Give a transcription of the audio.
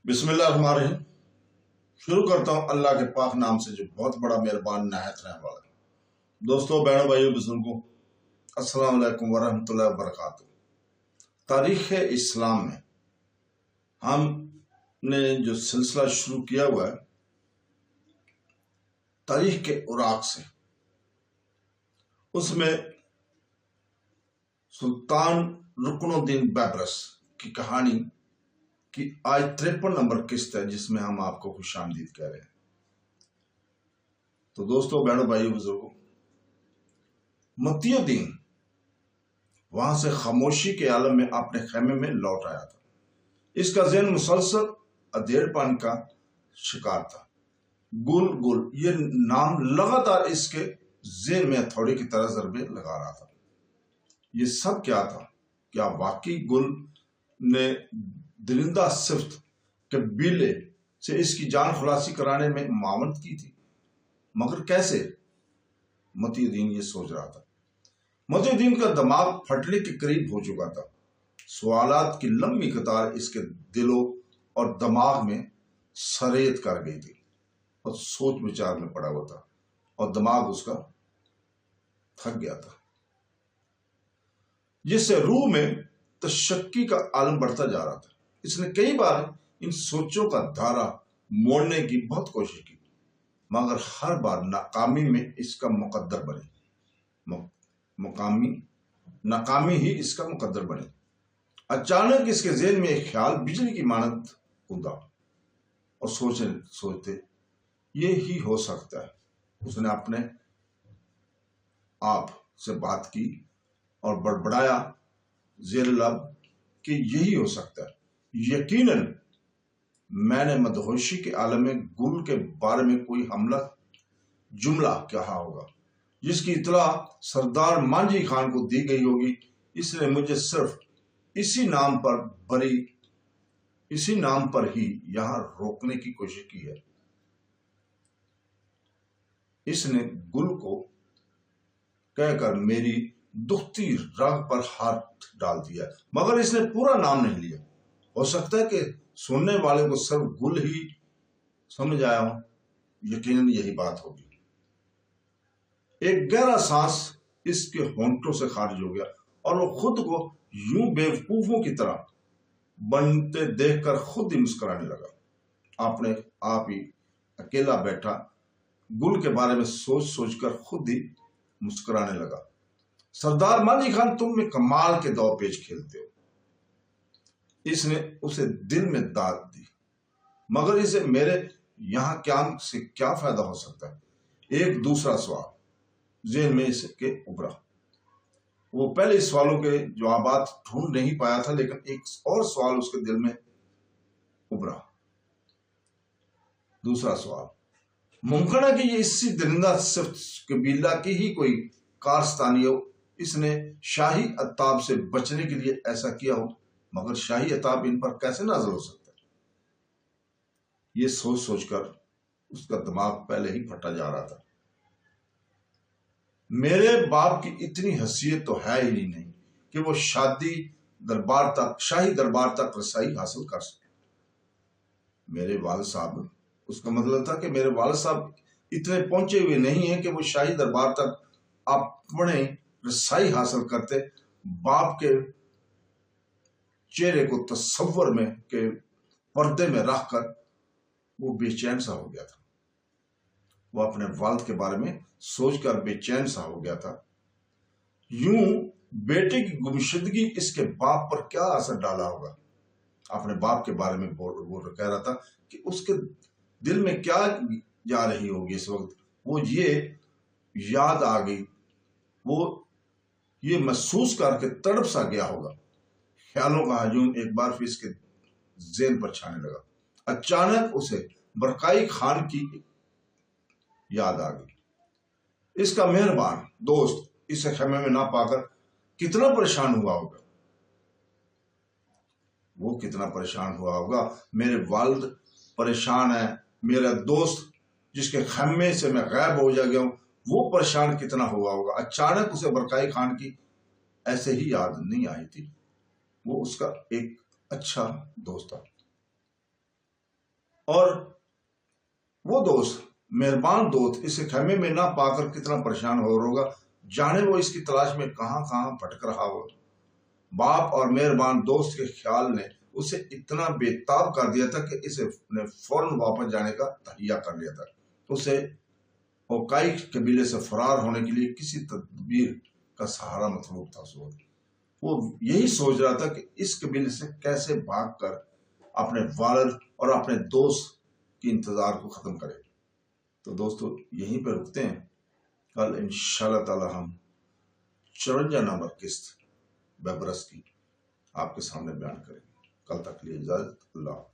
बिस्मिल्लाहिर्रहमानिर्रहीम। शुरू करता हूँ अल्लाह के पाक नाम से जो बहुत बड़ा मेहरबान निहायत रहने वाला है। दोस्तों, बहनों, भाइयों, बुजुर्गों, अस्सलाम वालेकुम वरहमतुल्लाहि वबरकातुहू। तारीख़ इस्लाम में हमने जो सिलसिला शुरू किया हुआ है तारीख़ के उराक से, उसमें सुल्तान रुकनुद्दीन बैबरस की कहानी कि आज 53 नंबर किस्त है जिसमें हम आपको खुशामदीद कह रहे हैं। तो दोस्तों, बहनों, भाइयों, बुजुर्गों, मतीउद्दीन वहां से खामोशी के आलम में अपने खेमे में लौट आया था। इसका ज़हन मुसलसल अधेड़पन का शिकार था। गुल गुल ये नाम लगातार इसके ज़हन में हथौड़े की तरह ज़रबे लगा रहा था। ये सब क्या था? क्या वाकई गुल ने दरिंदा सिफ्त कबीले से इसकी जान खुलासी कराने में मावनत की थी? मगर कैसे? मतीउद्दीन ये सोच रहा था। मतीउद्दीन का दिमाग फटने के करीब हो चुका था। सवालात की लंबी कतार इसके दिलों और दिमाग में सरेत कर गई थी और सोच विचार में पड़ा हुआ था और दिमाग उसका थक गया था, जिससे रूह में तशक्की का आलम बढ़ता जा रहा था। इसने कई बार इन सोचों का धारा मोड़ने की बहुत कोशिश की, मगर हर बार नाकामी में इसका मुकद्दर बने। नाकामी ही इसका मुकद्दर बने। अचानक इसके ज़हन में एक ख्याल बिजली की मानद कूदा और सोचते ये ही हो सकता है। उसने अपने आप से बात की और बड़बड़ाया ज़ेर लब कि यही हो सकता है। यकीनन मैंने मदहोशी के आलम में गुल के बारे में कोई जुमला कहा होगा जिसकी इतला सरदार मांझी खान को दी गई होगी। इसने मुझे सिर्फ इसी नाम पर ही यहां रोकने की कोशिश की है। इसने गुल को कहकर मेरी दुखती राह पर हाथ डाल दिया, मगर इसने पूरा नाम नहीं लिया। हो सकता है कि सुनने वाले को सिर्फ गुल ही समझ आया हो। यकीनन यही बात होगी। एक गहरा सांस इसके होंठों से खारिज हो गया और वो खुद को यूं बेवकूफों की तरह बनते देखकर खुद ही मुस्कुराने लगा। अपने आप ही अकेला बैठा गुल के बारे में सोच सोचकर खुद ही मुस्कुराने लगा। सरदार मांझी खान, तुम में कमाल के दो पेच खेलते हो। इसने उसे दिल में दाद दी, मगर इसे मेरे यहां क्या क्या फायदा हो सकता है? एक दूसरा सवाल ज़हन में इसके उभरा। वो पहले सवालों के जवाब ढूंढ नहीं पाया था, लेकिन एक और सवाल उसके दिल में उभरा। दूसरा सवाल, मुमकिन है कि ये इसी दरिंदा सिर्फ कबीला की ही कोई कारस्तानी हो। इसने शाही अताब से बचने के लिए ऐसा किया हो, मगर शाही अताब इन पर कैसे नाज़िल हो सकता है? ये सोच सोचकर उसका दिमाग पहले ही फटा जा रहा था। मेरे बाप की इतनी हैसियत तो है ही नहीं कि वो शाही दरबार तक रसाई हासिल कर सके। मेरे वालिद साहब, उसका मतलब था कि मेरे वालिद साहब इतने पहुंचे हुए नहीं हैं कि वो शाही दरबार तक अपने रसाई हासिल करते। बाप के चेहरे को तस्वर में के पर्दे में रखकर वो बेचैन सा हो गया था। वो अपने वालिद के बारे में सोचकर बेचैन सा हो गया था। यूं बेटे की गुमशुदगी इसके बाप पर क्या असर डाला होगा? अपने बाप के बारे में वो कह रहा था कि उसके दिल में क्या जा रही होगी इस वक्त। वो ये याद आ गई, वो ये महसूस करके तड़प सा गया होगा। ख्यालों का हजूम एक बार फिर इसके ज़हन पर छाने लगा। अचानक उसे बरकाई खान की याद आ गई। इसका मेहरबान दोस्त इसे खेमे में ना पाकर कितना परेशान हुआ होगा। वो कितना परेशान हुआ होगा। मेरे वालिद परेशान है, मेरा दोस्त जिसके खेमे से मैं गायब हो जा गया हूं, वो परेशान कितना हुआ होगा। अचानक उसे बरकाई खान की ऐसे ही याद नहीं आई थी। वो उसका एक अच्छा दोस्त था। اور وہ دوست مہربان دوست اسے خیمے میں نہ پا کر کتنا پریشان ہو رہا ہوگا، جانے وہ اس کی تلاش میں کہاں کہاں بھٹک رہا ہو۔ باپ اور مہربان دوست کے خیال نے اسے اتنا بے تاب کر دیا تھا کہ اسے نے فوراً واپس جانے کا تہیہ کر لیا تھا۔ اسے اوکائی قبیلے سے فرار ہونے کے لیے کسی تدبیر کا سہارا مطلوب تھا۔ وہ یہی سوچ رہا تھا کہ اس قبیلے سے کیسے بھاگ کر اپنے والد اور اپنے دوست کے انتظار کو ختم کرے۔ تو دوستو یہیں پہ رکتے ہیں، کل انشاءاللہ تعالی ہم 54 نمبر قسط بیبرس کی آپ کے سامنے بیان کریں گے۔ کل تک لیے اجازت، اللہ حافظ۔